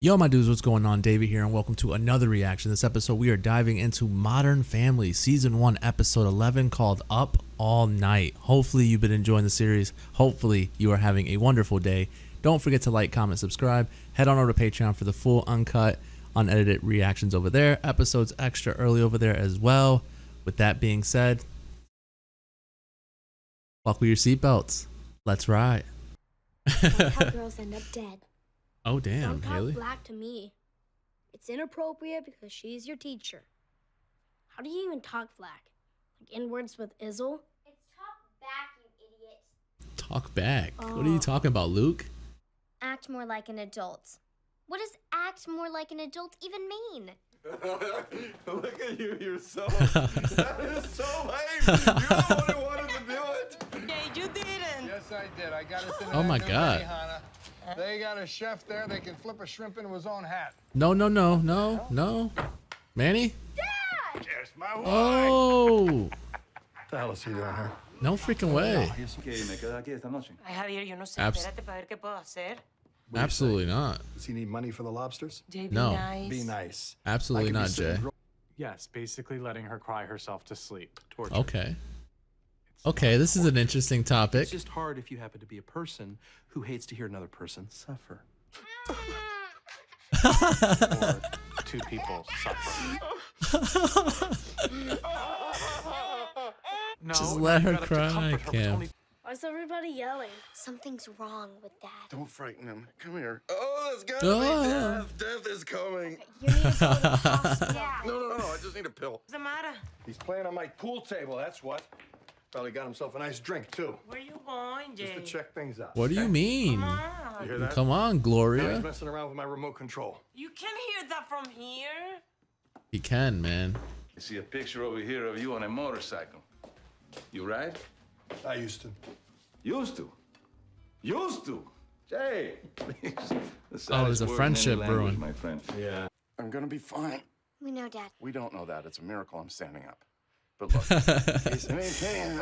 Yo, my dudes, what's going on? David here, and welcome to another reaction. This episode, we are diving into Modern Family, Season 1, Episode 11, called Up All Night. Hopefully, you've been enjoying the series. Hopefully, you are having a wonderful day. Don't forget to like, comment, subscribe. Head on over to Patreon for the full, uncut, unedited reactions over there. Episodes extra early over there as well. With that being said, buckle your seatbelts. Let's ride. That's how girls end up dead. Oh, damn, Don't talk Haley. black to me. It's inappropriate because she's your teacher. How do you even talk black? Like in words with Izzle? It's talk back, you idiot. Talk back. What are you talking about, Luke? Act more like an adult. What does act more like an adult even mean? Look at you, you're so... That is so lame! You're the one who wanted to do it! Yeah, you didn't. Yes, I did. I got us into Oh that my new God. Benihana. They got a chef there. They can flip a shrimp into his own hat. No. Manny? Yes, my wife! Oh! What the hell is he doing here? No freaking way. Y eso que me quedo aquí esta noche. Ay, Javier, yo no sé. Abs- Espérate para ver qué puedo hacer. Absolutely not. Does he need money for the lobsters? Jay, be No. nice. Be nice. Absolutely not, Jay. Yes, basically letting her cry herself to sleep. Torture. Okay. Okay, this is an interesting topic. It's just hard if you happen to be a person who hates to hear another person suffer. Or two people suffer. No, Just no, let you her gotta cry, comfort her with Kim. only- Why's everybody yelling? Something's wrong with Dad. Don't frighten him. Come here. Oh, there's gotta Oh. be death. Death is coming. You need to go to the hospital. No, I just need a pill. What's the matter? He's playing on my pool table, that's what. Probably got himself a nice drink, too. Where you going, Jay? Just to check things out. What do you mean? You hear that? Come on, Now he's Gloria. messing around with my remote control. You can hear that from here. He can, man. I see a picture over here of you on a motorcycle. You ride? I used to. Used to. Used to. Jay, please. The saddest there's a word in friendship any language, brewing. my friend. Yeah. I'm gonna be fine. We know, Dad. We don't know that. It's a miracle I'm standing up. But look, is anything...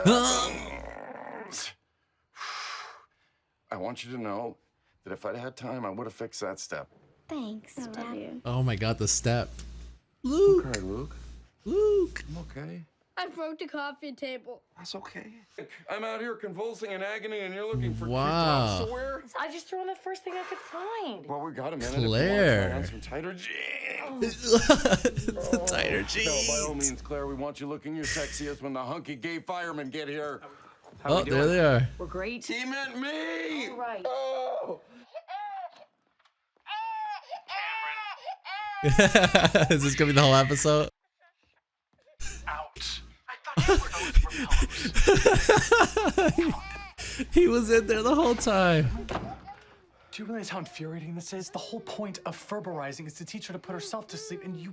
I want you to know that if I'd had time, I would have fixed that step. Thanks, Dad. Oh my god, the step. Luke. Okay, Luke. Luke. I'm okay. I broke the coffee table. That's okay. I'm out here convulsing in agony, and you're looking for Wow. cute where? I just threw on the first thing I could find. Well, we got a minute. Claire. If you want to try on some tighter jeans. The tighter No, by all jeans. means, Claire, we want you looking your sexiest when the hunky gay firemen get here. Oh, there they are. We're great. He meant me. All right. Oh. Is this gonna be the whole episode? Ouch. I thought you were He was in there the whole time. Do you realize how infuriating this is? The whole point of ferberizing is to teach her to put herself to sleep, and you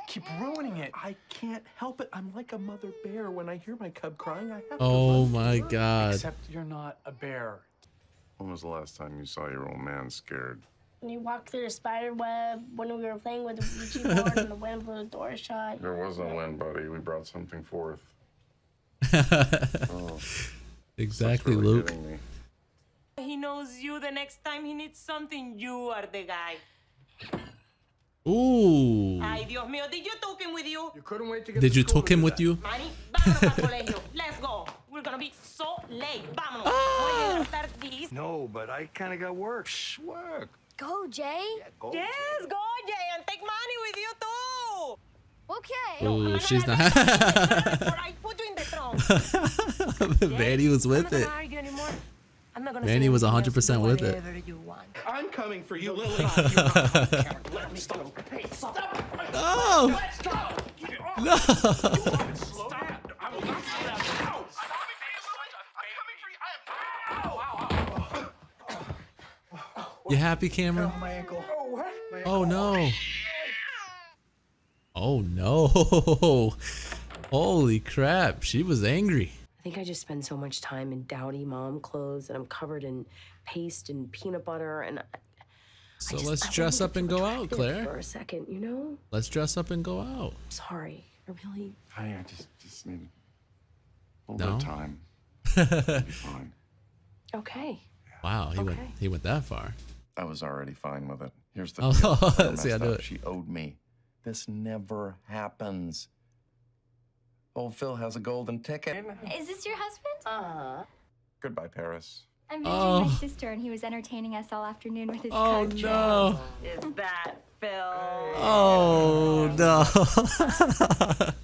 keep ruining it. I can't help it. I'm like a mother bear. When I hear my cub crying, I have to Oh run. my god. Except you're not a bear. When was the last time you saw your old man scared? When you walked through the spider web, when we were playing with the Ouija board and the wind blew the door shut. There was no wind, buddy. We brought something forth. Exactly, Really Luke. getting me. He knows you. The next time he needs something, you are the guy. Ooh. Ay, Dios mío. Did you took him with you? You couldn't wait to get Did to you school took to him do with that. you? Manny, vámonos para el colegio. Let's go. We're gonna be so late. Vámonos. Voy a hidratar this. No, but I kind of got work. Shh, work. Go, Jay. Yes, go, Jay, and take money with you too. Okay. Ooh, she's not. I put you in the trunk. Manny was with I'm it. not gonna argue anymore. I'm not gonna Manny say was anything else. 100% Do with it. whatever you want. I'm coming for you, Lily. Let me stop. Hey, stop. Oh! No! I will not slow down. Ow! You happy, Cameron? My ankle. Oh no. Oh no. Holy crap. She was angry. I think I just spend so much time in dowdy mom clothes and I'm covered in paste and peanut butter and So I let's wanna dress up feel and go out, attractive Claire. For a second, you know? Let's dress up and go out. Sorry. I really Honey, I just need a little No? bit of time. It'll be fine. okay. Wow, he Okay. went that far. I was already fine with it. Here's the Oh, deal. I know see, I messed do up. it. She owed me. This never happens. Old Phil has a golden ticket. Is this your husband? Goodbye, Paris. I'm Oh. visiting my sister, and he was entertaining us all afternoon with his Oh card trick. no. Is that Phil? Oh no.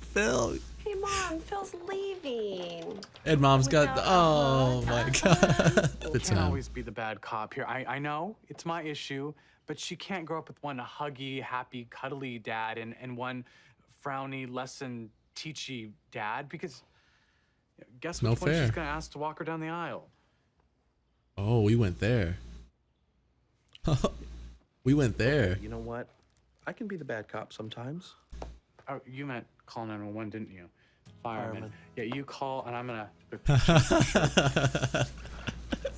Phil. Hey, Mom, Phil's leaving. And mom's got the, oh my god. You The can't time. always be the bad cop here. I know it's my issue, but she can't grow up with one huggy, happy, cuddly dad and one frowny, lesson teachy dad because guess No which one fair. she's gonna ask to walk her down the aisle. Oh, we went there. We went there. You know what? I can be the bad cop sometimes. Oh, you meant call 911, didn't you? Fireman. Fireman. Yeah, you call and I'm gonna.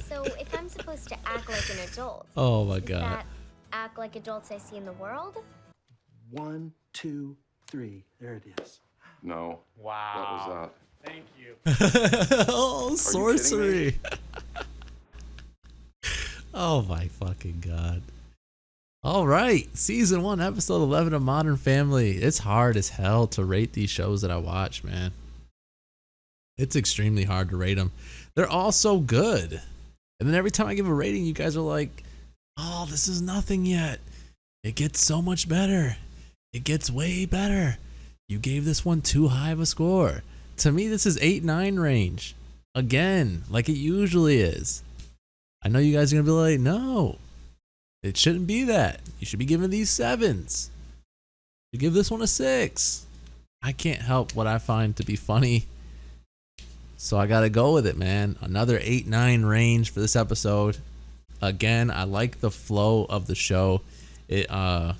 So if I'm supposed to act like an adult, Oh my is god. that act like adults I see in the world? 1, 2, 3. There it is. No. Wow. What was Thank you. Oh, kidding me? sorcery. Oh my fucking god. All right, season 1, episode 11 of Modern Family. It's hard as hell to rate these shows that I watch, man. It's extremely hard to rate them. They're all so good. And then every time I give a rating, you guys are like, oh, this is nothing yet. It gets so much better. It gets way better. You gave this one too high of a score. To me, this is 8-9 range. Again, like it usually is. I know you guys are going to be like, no, it shouldn't be that. You should be giving these 7s. You give this one a 6. I can't help what I find to be funny. So I got to go with it, man. Another 8-9 range for this episode. Again, I like the flow of the show. That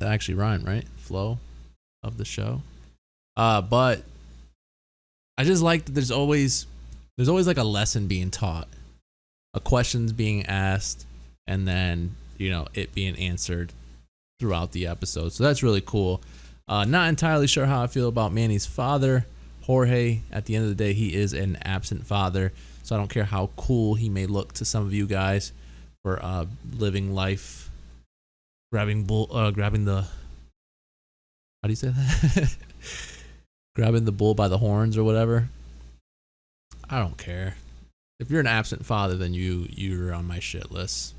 actually rhymed, right? Flow of the show. But I just like that there's always like a lesson being taught. A question's being asked, and then, you know, it being answered throughout the episode. So that's really cool. Not entirely sure how I feel about Manny's father, Jorge. At the end of the day, he is an absent father. So I don't care how cool he may look to some of you guys for living life, grabbing the, how do you say that? Grabbing the bull by the horns or whatever. I don't care. If you're an absent father, then you're on my shit list.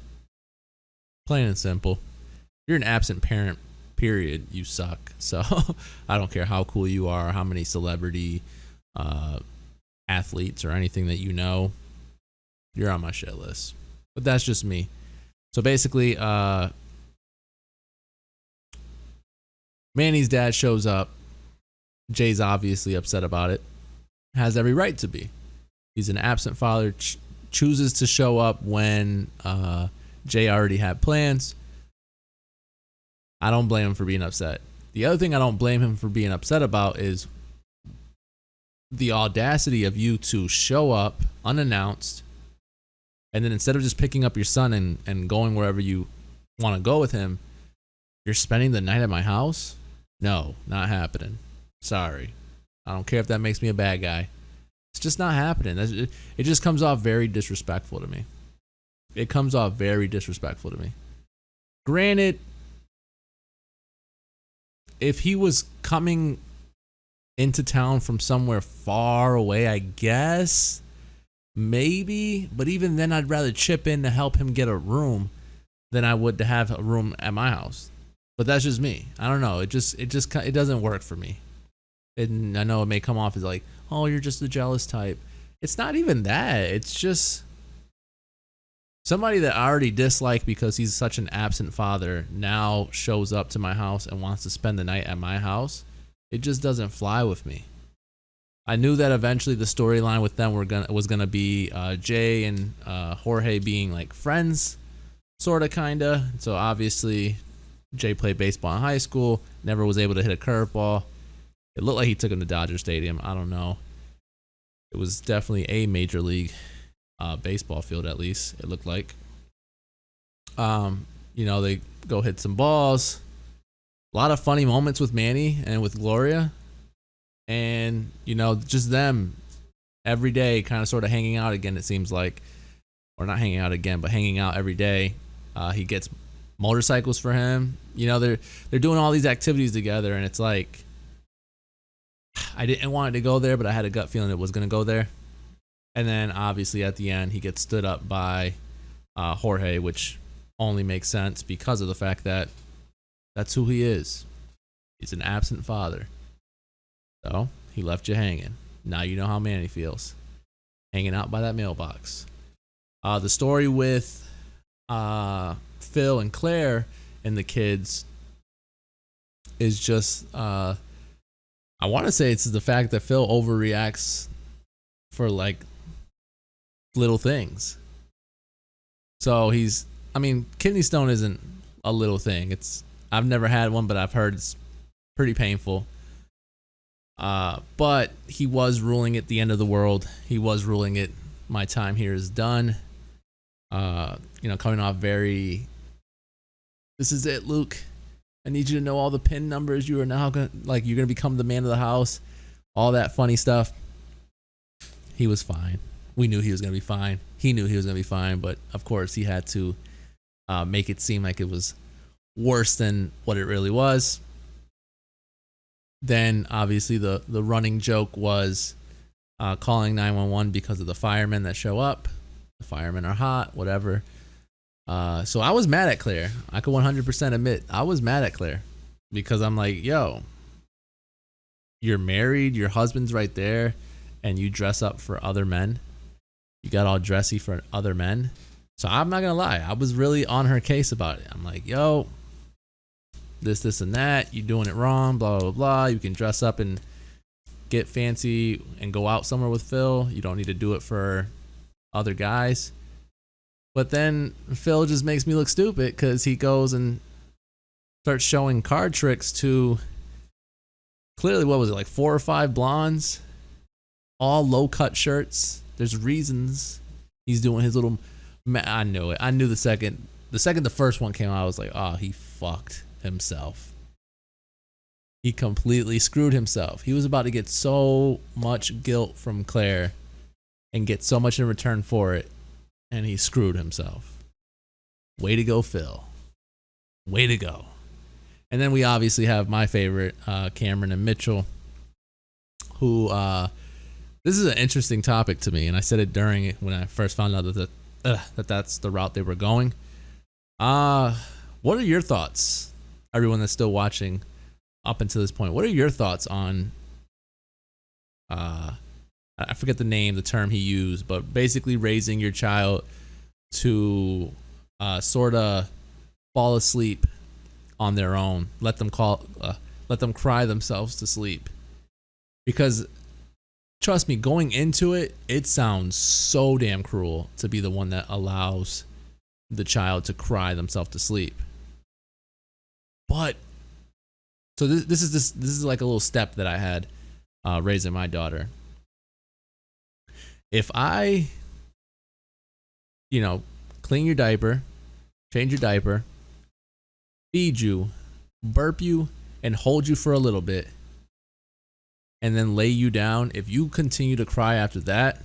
Plain and simple. If you're an absent parent, period, you suck. So I don't care how cool you are, how many celebrity athletes or anything that you know, you're on my shit list. But that's just me. So basically, Manny's dad shows up. Jay's obviously upset about it. Has every right to be. He's an absent father, chooses to show up when Jay already had plans. I don't blame him for being upset. The other thing I don't blame him for being upset about is the audacity of you to show up unannounced, and then instead of just picking up your son and going wherever you want to go with him, you're spending the night at my house? No, not happening. Sorry. I don't care if that makes me a bad guy. It's just not happening. It just comes off very disrespectful to me. It comes off very disrespectful to me. Granted, if he was coming into town from somewhere far away, I guess, maybe. But even then, I'd rather chip in to help him get a room than I would to have a room at my house. But that's just me. I don't know. It doesn't work for me. And I know it may come off as like, oh, you're just the jealous type. It's not even that. It's just somebody that I already dislike because he's such an absent father now shows up to my house and wants to spend the night at my house. It just doesn't fly with me. I knew that eventually the storyline with them was gonna be Jay and Jorge being like friends, sorta, kinda. So obviously, Jay played baseball in high school, never was able to hit a curveball. It looked like he took him to Dodger Stadium. I don't know. It was definitely a major league baseball field, at least it looked like. You know, they go hit some balls. A lot of funny moments with Manny and with Gloria. And, you know, just them every day kind of sort of hanging out again, it seems like. Or not hanging out again, but hanging out every day. He gets motorcycles for him. You know, they're doing all these activities together, and it's like I didn't want it to go there, but I had a gut feeling it was gonna go there. And then obviously at the end he gets stood up by Jorge, which only makes sense because of the fact that that's who he is. He's an absent father. So he left you hanging. Now you know how Manny feels, hanging out by that mailbox. The story with Phil and Claire and the kids is just I want to say it's the fact that Phil overreacts for like little things. So kidney stone isn't a little thing. I've never had one, but I've heard it's pretty painful. But he was ruling it the end of the world. He was ruling it, my time here is done. Coming off very, this is it, Luke. I need you to know all the pin numbers. You are now you're gonna become the man of the house. All that funny stuff. He was fine. We knew he was gonna be fine. He knew he was gonna be fine, but of course he had to make it seem like it was worse than what it really was. Then obviously the running joke was calling 911 because of the firemen that show up. The firemen are hot, whatever. So I was mad at Claire. I could 100% admit I was mad at Claire because I'm like, yo, you're married, your husband's right there, and you dress up for other men. You got all dressy for other men. So I'm not gonna lie, I was really on her case about it. I'm like, yo, this and that, you doing it wrong, blah blah blah. You can dress up and get fancy and go out somewhere with Phil. You don't need to do it for other guys. But then Phil just makes me look stupid because he goes and starts showing card tricks to clearly, what was it, like 4 or 5 blondes, all low cut shirts. There's reasons he's doing his little. I knew it. I knew the second the first one came out, I was like, oh, he fucked himself. He completely screwed himself. He was about to get so much guilt from Claire and get so much in return for it, and he screwed himself. Way to go, Phil. Way to go. And then we obviously have my favorite, Cameron and Mitchell, who this is an interesting topic to me, and I said it during it when I first found out that that's the route they were going. What are your thoughts, everyone that's still watching up until this point? What are your thoughts on I forget the term he used, but basically raising your child to sort of fall asleep on their own, let them cry themselves to sleep? Because trust me, going into it, it sounds so damn cruel to be the one that allows the child to cry themselves to sleep. But so this is like a little step that I had raising my daughter. If I, clean your diaper, change your diaper, feed you, burp you, and hold you for a little bit, and then lay you down, if you continue to cry after that,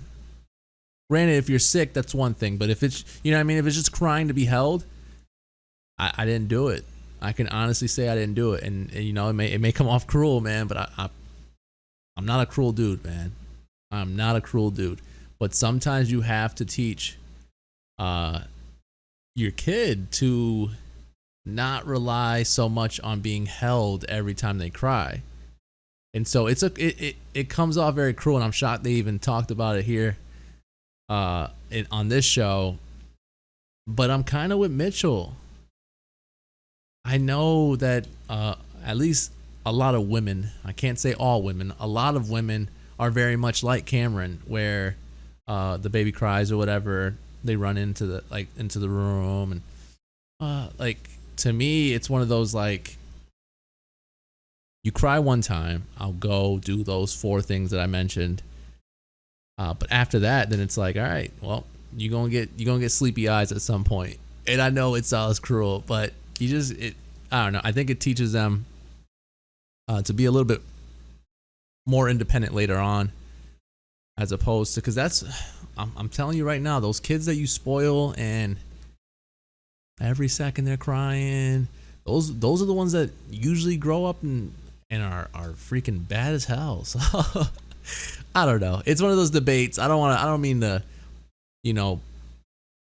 granted, if you're sick, that's one thing, but if it's, if it's just crying to be held, I didn't do it. I can honestly say I didn't do it, and it may come off cruel, man, but I'm not a cruel dude, man. I'm not a cruel dude. But sometimes you have to teach your kid to not rely so much on being held every time they cry. And so it comes off very cruel, and I'm shocked they even talked about it here on this show. But I'm kind of with Mitchell. I know that at least a lot of women, I can't say all women, a lot of women are very much like Cameron, where the baby cries or whatever, they run into the room, and to me, it's one of those, like, you cry one time, I'll go do those 4 things that I mentioned, but after that, then it's like, all right, well, you're gonna get sleepy eyes at some point. And I know it sounds cruel, but I don't know. I think it teaches them to be a little bit more independent later on, as opposed to, because I'm telling you right now, those kids that you spoil and Every second they're crying. Those are the ones that usually grow up and are freaking bad as hell. So I don't know. It's one of those debates. I don't mean to, you know,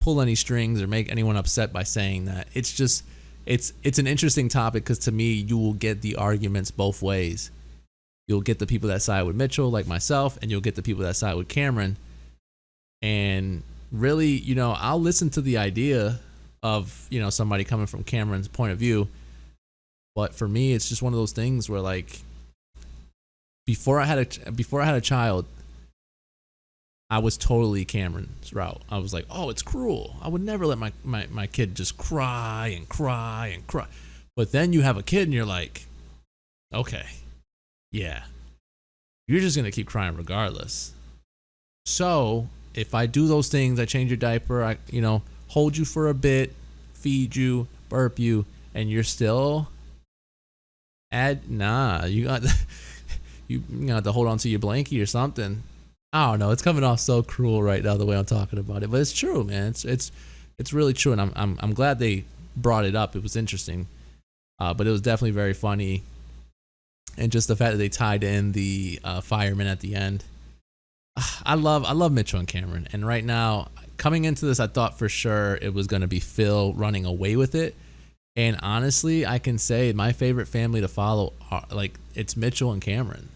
pull any strings or make anyone upset by saying that. It's just it's an interesting topic because to me you will get the arguments both ways. You'll get the people that side with Mitchell like myself, and you'll get the people that side with Cameron. And really, you know, I'll listen to the idea of, you know, somebody coming from Cameron's point of view. But for me, it's just one of those things where, like, before I had a child, I was totally Cameron's route. I was like, oh, it's cruel. I would never let my kid just cry and cry and cry. But then you have a kid and you're like, okay, yeah, you're just going to keep crying regardless. So if I do those things, I change your diaper, I, you know, hold you for a bit, feed you, burp you, and you're still you got you got to hold on to your blankie or something. I don't know. It's coming off so cruel right now the way I'm talking about it, but it's true, man. It's really true, and I'm glad they brought it up. It was interesting, but it was definitely very funny, and just the fact that they tied in the fireman at the end. I love Mitchell and Cameron, and right now coming into this, I thought for sure it was going to be Phil running away with it. And honestly, I can say my favorite family to follow are, like, it's Mitchell and Cameron.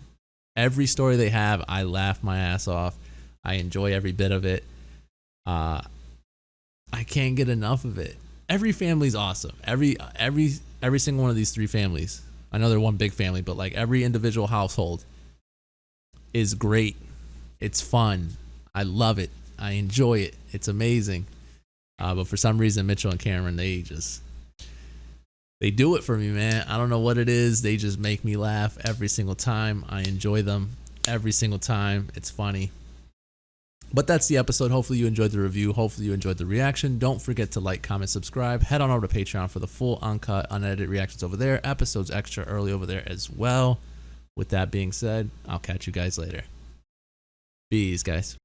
Every story they have, I laugh my ass off. I enjoy every bit of it. I can't get enough of it. Every family's awesome. Every single one of these three families. I know they're one big family, but like every individual household is great. It's fun. I love it. I enjoy it. It's amazing. But for some reason, Mitchell and Cameron, they do it for me, man. I don't know what it is. They just make me laugh every single time. I enjoy them every single time. It's funny. But that's the episode. Hopefully you enjoyed the review. Hopefully you enjoyed the reaction. Don't forget to like, comment, subscribe. Head on over to Patreon for the full uncut, unedited reactions over there. Episodes extra early over there as well. With that being said, I'll catch you guys later. Peace, guys.